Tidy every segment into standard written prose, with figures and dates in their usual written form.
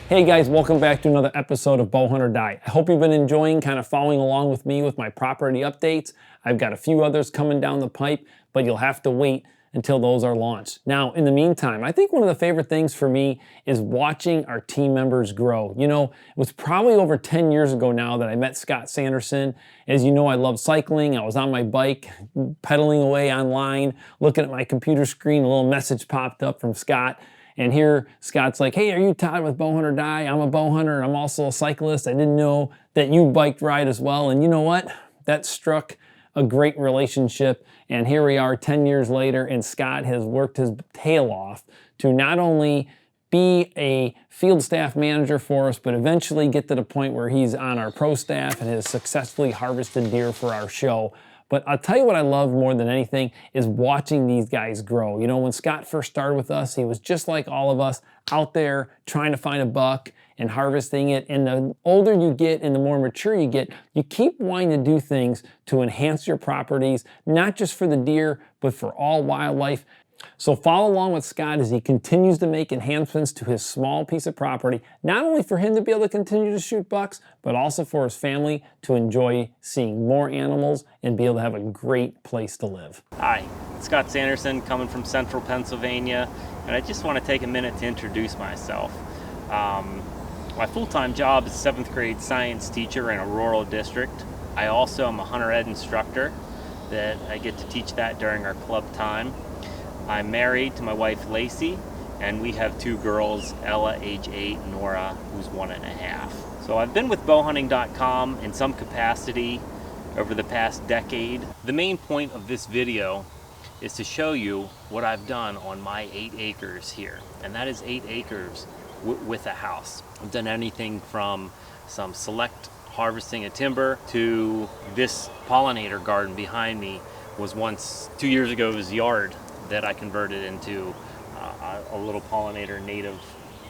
Hey guys, welcome back to another episode of Bow Hunt or Die. I hope you've been enjoying kind of following along with me with my property updates. I've got a few others coming down the pipe, but you'll have to wait until those are launched. Now, in the meantime, I think one of the favorite things for me is watching our team members grow. You know, it was probably over 10 years ago now that I met Scott Sanderson. As you know, I love cycling. I was on my bike, pedaling away online, looking at my computer screen, a little message popped up from Scott. And here Scott's like, hey, are you Todd with Bow Hunt or Die? I'm a bow hunter. I'm also a cyclist. I didn't know that you bike ride as well. And you know what? That struck a great relationship. And here we are 10 years later, and Scott has worked his tail off to not only be a field staff manager for us, but eventually get to the point where he's on our pro staff and has successfully harvested deer for our show. But I'll tell you what I love more than anything is watching these guys grow. You know, when Scott first started with us, he was just like all of us out there trying to find a buck and harvesting it. And the older you get and the more mature you get, you keep wanting to do things to enhance your properties, not just for the deer, but for all wildlife. So follow along with Scott as he continues to make enhancements to his small piece of property, not only for him to be able to continue to shoot bucks, but also for his family to enjoy seeing more animals and be able to have a great place to live. Hi, Scott Sanderson coming from Central Pennsylvania, and I just want to take a minute to introduce myself. My full-time job is a 7th grade science teacher in a rural district. I also am a hunter ed instructor that I get to teach that during our club time. I'm married to my wife Lacey, and we have 2 girls, Ella, age 8, Nora, who's 1.5. So I've been with bowhunting.com in some capacity over the past decade. The main point of this video is to show you what I've done on my 8 acres here, and that is 8 acres with a house. I've done anything from some select harvesting of timber to this pollinator garden behind me was once, 2 years ago, it was yard that I converted into a little pollinator native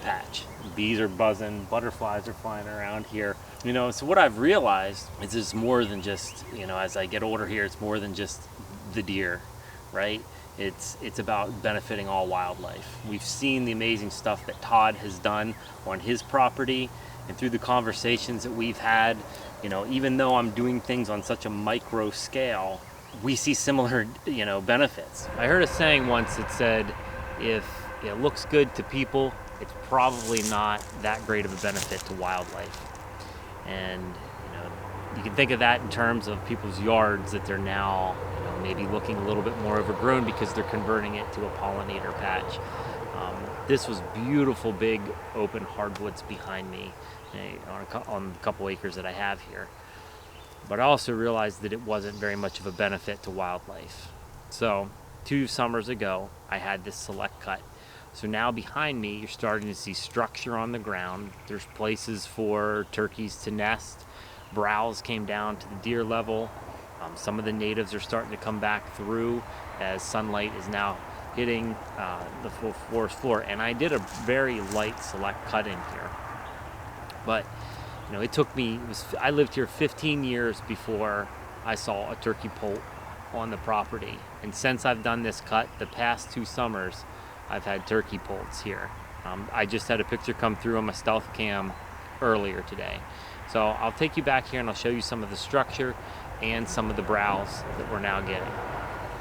patch. Bees are buzzing, butterflies are flying around here. You know, so what I've realized is it's more than just, you know, as I get older here, it's more than just the deer, right? It's about benefiting all wildlife. We've seen the amazing stuff that Todd has done on his property, and through the conversations that we've had, you know, even though I'm doing things on such a micro scale, we see similar, you know, benefits. I heard a saying once that said, if it looks good to people, it's probably not that great of a benefit to wildlife. And, you know, you can think of that in terms of people's yards that they're now, you know, maybe looking a little bit more overgrown because they're converting it to a pollinator patch. This was beautiful, big, open hardwoods behind me on a couple acres that I have here. But I also realized that it wasn't very much of a benefit to wildlife. So 2 summers ago, I had this select cut. So now behind me, you're starting to see structure on the ground. There's places for turkeys to nest. Browse came down to the deer level. Some of the natives are starting to come back through as sunlight is now hitting the full forest floor. And I did a very light select cut in here. But you know, it took me, I lived here 15 years before I saw a turkey poult on the property. And since I've done this cut, the past 2 summers, I've had turkey poults here. I just had a picture come through on my stealth cam earlier today. So I'll take you back here and I'll show you some of the structure and some of the browse that we're now getting.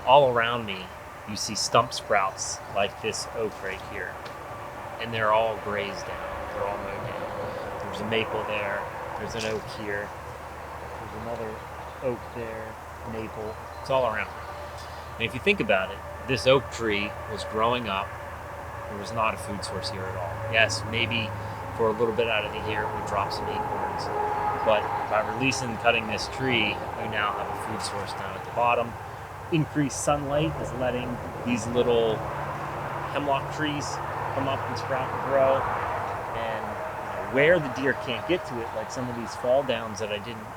All around me, you see stump sprouts like this oak right here. And they're all grazed down, they're all mowed down. There's a maple there, there's an oak here, there's another oak there, maple, it's all around. And if you think about it, this oak tree was growing up, there was not a food source here at all. Yes, maybe for a little bit out of the year it would drop some acorns, but by releasing and cutting this tree, we now have a food source down at the bottom. Increased sunlight is letting these little hemlock trees come up and sprout and grow. Where the deer can't get to it, like some of these fall downs that I didn't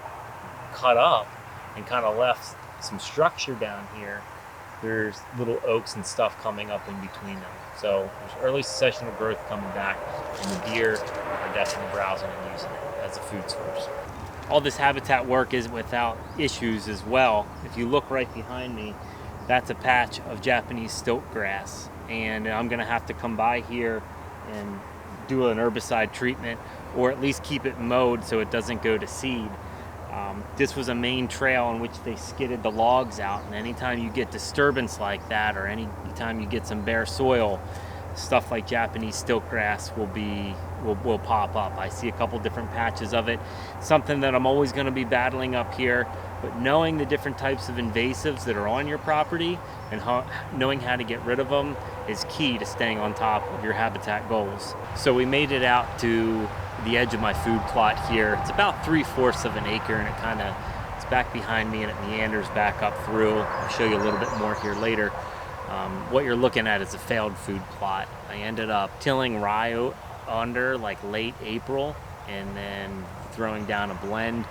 cut up and kind of left some structure down here, there's little oaks and stuff coming up in between them. So there's early successional growth coming back, and the deer are definitely browsing and using it as a food source. All this habitat work isn't without issues as well. If you look right behind me, that's a patch of Japanese stilt grass, and I'm gonna have to come by here and do an herbicide treatment, or at least keep it mowed so it doesn't go to seed. This was a main trail in which they skidded the logs out, and anytime you get disturbance like that, or anytime you get some bare soil, stuff like Japanese stiltgrass will pop up. I see a couple different patches of it. Something that I'm always going to be battling up here, but knowing the different types of invasives that are on your property and knowing how to get rid of them is key to staying on top of your habitat goals. So we made it out to the edge of my food plot here. It's about 3/4 of an acre, and it's back behind me, and it meanders back up through. I'll show you a little bit more here later. What you're looking at is a failed food plot. I ended up tilling rye under like late April and then throwing down a blend,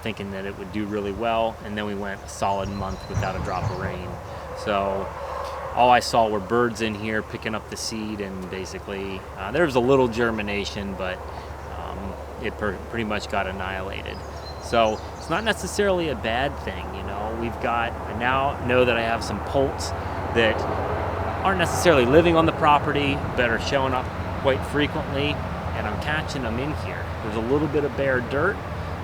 thinking that it would do really well, and then we went a solid month without a drop of rain. So all I saw were birds in here picking up the seed, and basically there was a little germination, but it pretty much got annihilated. So it's not necessarily a bad thing, you know. I now know that I have some poults that aren't necessarily living on the property, but are showing up quite frequently, and I'm catching them in here. There's a little bit of bare dirt.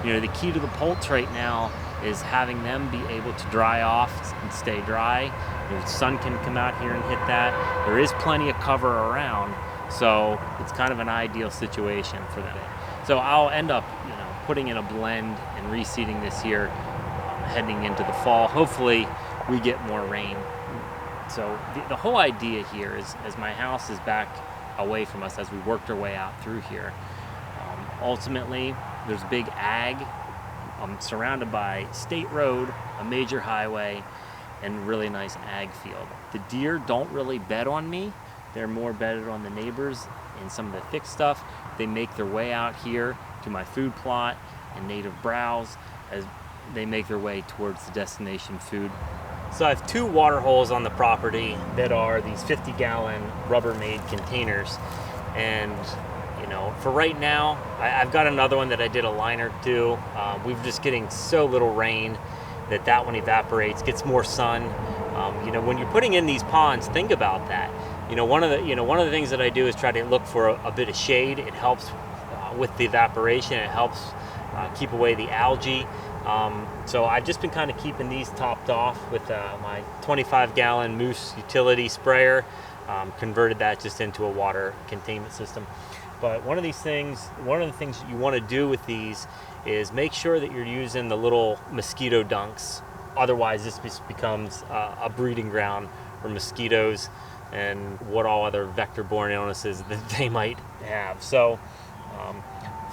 The key to the poults right now is having them be able to dry off and stay dry. The sun can come out here and hit that. There is plenty of cover around, so it's kind of an ideal situation for that. So I'll end up, putting in a blend and reseeding this year, heading into the fall. Hopefully we get more rain. So the whole idea here is, as my house is back away from us, as we worked our way out through here, ultimately there's big ag. I'm surrounded by state road, a major highway, and really nice ag field. The deer don't really bed on me. They're more bedded on the neighbors and some of the thick stuff. They make their way out here to my food plot and native browse as they make their way towards the destination food. So I have 2 water holes on the property that are these 50-gallon Rubbermaid containers. And, for right now, I've got another one that I did a liner to. We're just getting so little rain that one evaporates, gets more sun. When you're putting in these ponds, think about that. One of the things that I do is try to look for a bit of shade. It helps with the evaporation. It helps keep away the algae. So I've just been kind of keeping these topped off with my 25-gallon Moose utility sprayer. Converted that just into a water containment system. But one of the things that you want to do with these is make sure that you're using the little mosquito dunks. Otherwise, this just becomes a breeding ground for mosquitoes and what all other vector-borne illnesses that they might have. So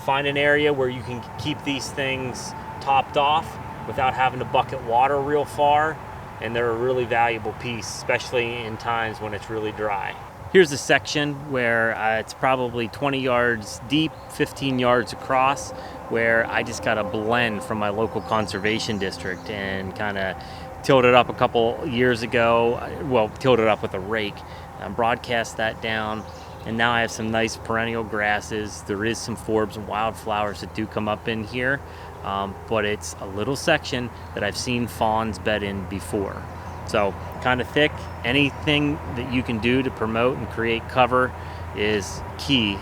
find an area where you can keep these things topped off without having to bucket water real far, and they're a really valuable piece, especially in times when it's really dry. Here's a section where it's probably 20 yards deep, 15 yards across, where I just got a blend from my local conservation district and kind of tilled it up a couple years ago. Well, tilled it up with a rake, broadcast that down, and now I have some nice perennial grasses. There is some forbs and wildflowers that do come up in here, but it's a little section that I've seen fawns bed in before. So kind of thick. Anything that you can do to promote and create cover is key.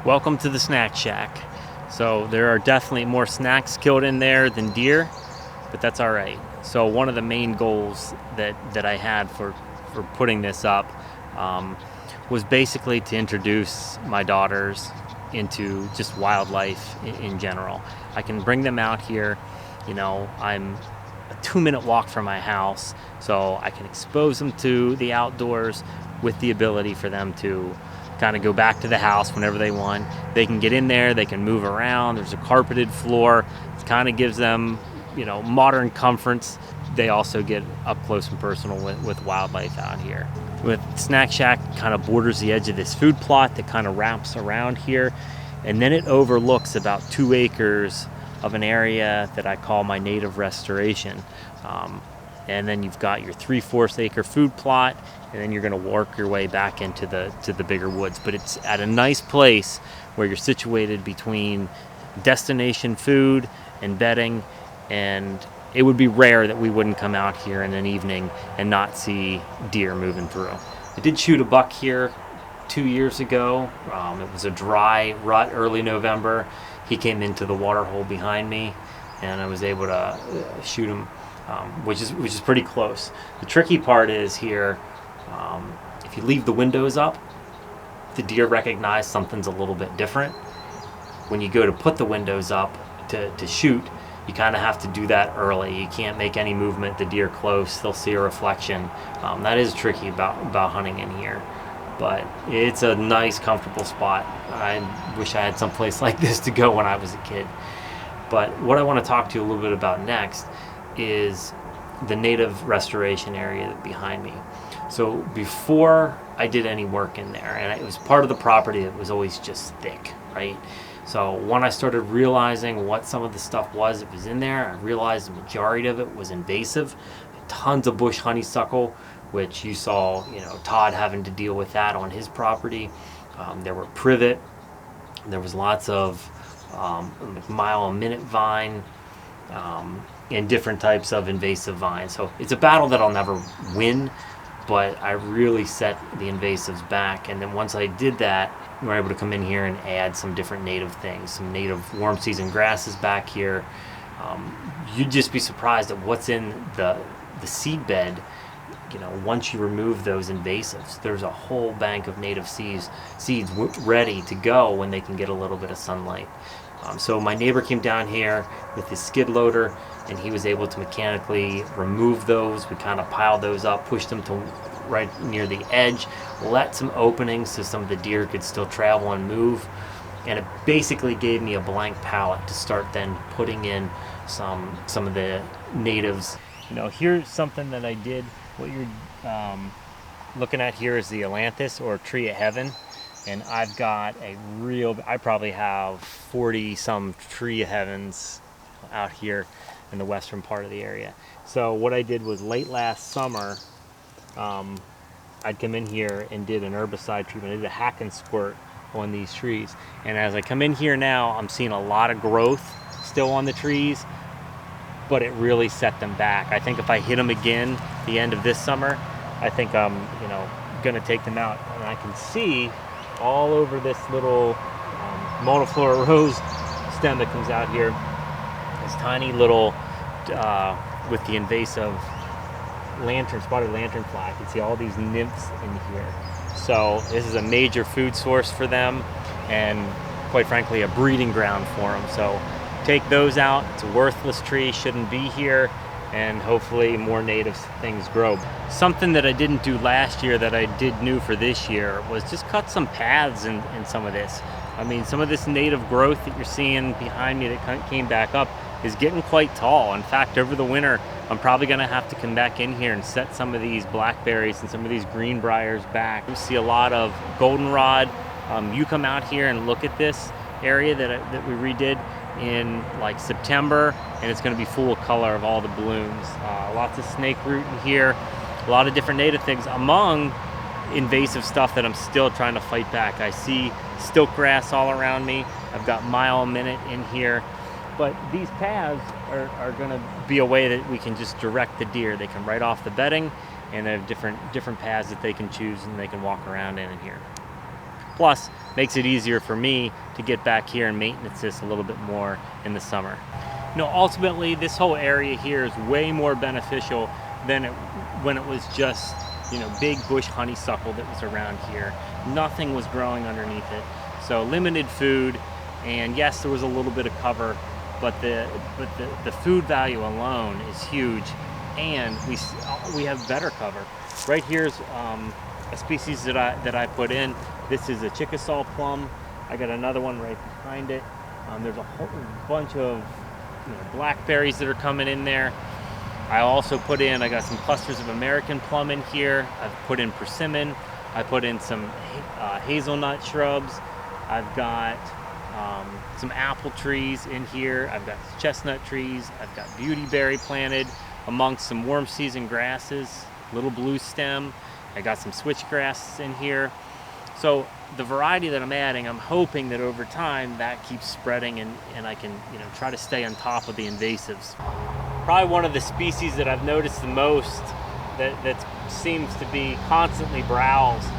Welcome to the snack shack. So there are definitely more snacks killed in there than deer, but that's all right. So one of the main goals that I had for putting this up was basically to introduce my daughters into just wildlife in general. I can bring them out here. I'm a 2-minute walk from my house, so I can expose them to the outdoors with the ability for them to kind of go back to the house whenever they want. They can get in there, they can move around. There's a carpeted floor. It kind of gives them, modern comforts. They also get up close and personal with wildlife out here. With Snack Shack kind of borders the edge of this food plot that kind of wraps around here, and then it overlooks about 2 acres of an area that I call my native restoration. And then you've got your 3/4 acre food plot, and then you're going to work your way back into the bigger woods. But it's at a nice place where you're situated between destination food and bedding, and it would be rare that we wouldn't come out here in an evening and not see deer moving through. I did shoot a buck here 2 years ago. It was a dry rut early November. He came into the water hole behind me, and I was able to shoot him, which is pretty close. The tricky part is here, if you leave the windows up, the deer recognize something's a little bit different. When you go to put the windows up to shoot, you kind of have to do that early. You can't make any movement. The deer close, they'll see a reflection. That is tricky about hunting in here, but it's a nice, comfortable spot. I wish I had some place like this to go when I was a kid. But what I want to talk to you a little bit about next is the native restoration area behind me. So before I did any work in there, and it was part of the property that was always just thick, right? So when I started realizing what some of the stuff was that was in there, I realized the majority of it was invasive. Tons of bush honeysuckle, which you saw, Todd having to deal with that on his property. There were privet. There was lots of mile-a-minute vine, and different types of invasive vines. So it's a battle that I'll never win, but I really set the invasives back. And then once I did that, we were able to come in here and add some different native things, some native warm season grasses back here. You'd just be surprised at what's in the seed bed. Once you remove those invasives, there's a whole bank of native seeds ready to go when they can get a little bit of sunlight. So my neighbor came down here with his skid loader, and he was able to mechanically remove those. We kind of piled those up, pushed them to right near the edge, let some openings so some of the deer could still travel and move. And it basically gave me a blank palette to start then putting in some of the natives. Here's something that I did. What you're looking at here is the ailanthus, or tree of heaven. And I've got I probably have 40 some tree of heavens out here in the western part of the area. So what I did was late last summer, I'd come in here and did an herbicide treatment. I did a hack and squirt on these trees. And as I come in here now, I'm seeing a lot of growth still on the trees, but it really set them back. I think if I hit them again the end of this summer, I think I'm gonna take them out. And I can see all over this little multiflora rose stem that comes out here, this tiny little, with the invasive spotted lanternfly. I can see all these nymphs in here. So this is a major food source for them, and quite frankly, a breeding ground for them. So take those out. It's a worthless tree, shouldn't be here, and hopefully more native things grow. Something that I didn't do last year that I did new for this year was just cut some paths in some of this. I mean, some of this native growth that you're seeing behind me that came back up is getting quite tall. In fact, over the winter, I'm probably gonna have to come back in here and set some of these blackberries and some of these greenbriers back. You see a lot of goldenrod. You come out here and look at this area that we redid in like September, and it's going to be full of color of all the blooms. Lots of snake root in here, a lot of different native things among invasive stuff that I'm still trying to fight back. I see stilk grass all around me. I've got mile a minute in here, but these paths are going to be a way that we can just direct the deer. They come right off the bedding, and they have different paths that they can choose and they can walk around in here. Plus, makes it easier for me to get back here and maintenance this a little bit more in the summer. Ultimately, this whole area here is way more beneficial than when it was just, big bush honeysuckle that was around here. Nothing was growing underneath it. So limited food, and yes, there was a little bit of cover, but the food value alone is huge, and we have better cover. Right here's a species that I put in. This is a Chickasaw plum. I got another one right behind it. There's a whole bunch of blackberries that are coming in there. I also I got some clusters of American plum in here. I've put in persimmon. I put in some hazelnut shrubs. I've got some apple trees in here. I've got chestnut trees. I've got beautyberry planted amongst some warm season grasses, little blue stem. I got some switchgrass in here. So the variety that I'm adding, I'm hoping that over time that keeps spreading, and I can try to stay on top of the invasives. Probably one of the species that I've noticed the most that seems to be constantly browsed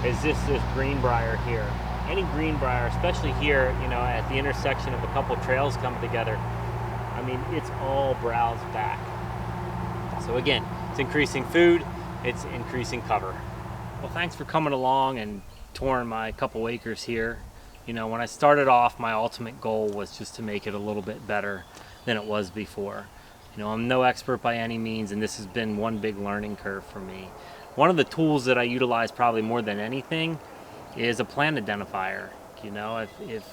is this greenbrier here. Any greenbrier, especially here, at the intersection of a couple trails coming together, I mean, it's all browsed back. So again, it's increasing food, it's increasing cover. Well, thanks for coming along and touring my couple acres here. When I started off, my ultimate goal was just to make it a little bit better than it was before. I'm no expert by any means, and this has been one big learning curve for me. One of the tools that I utilize probably more than anything is a plant identifier. If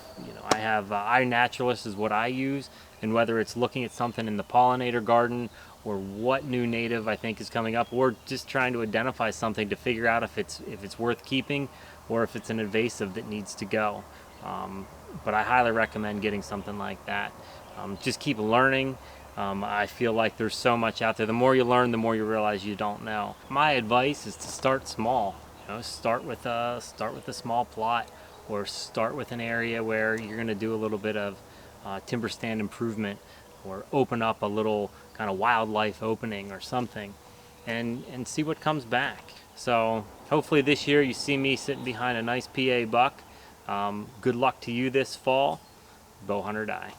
I have iNaturalist is what I use, and whether it's looking at something in the pollinator garden or what new native I think is coming up, or just trying to identify something to figure out if it's worth keeping or if it's an invasive that needs to go. But I highly recommend getting something like that. Just keep learning. I feel like there's so much out there. The more you learn, the more you realize you don't know. My advice is to start small. Start with a small plot, or start with an area where you're going to do a little bit of timber stand improvement, or open up a little kind of wildlife opening or something, and see what comes back. So hopefully this year you see me sitting behind a nice PA buck. Good luck to you this fall. Bow Hunter Die.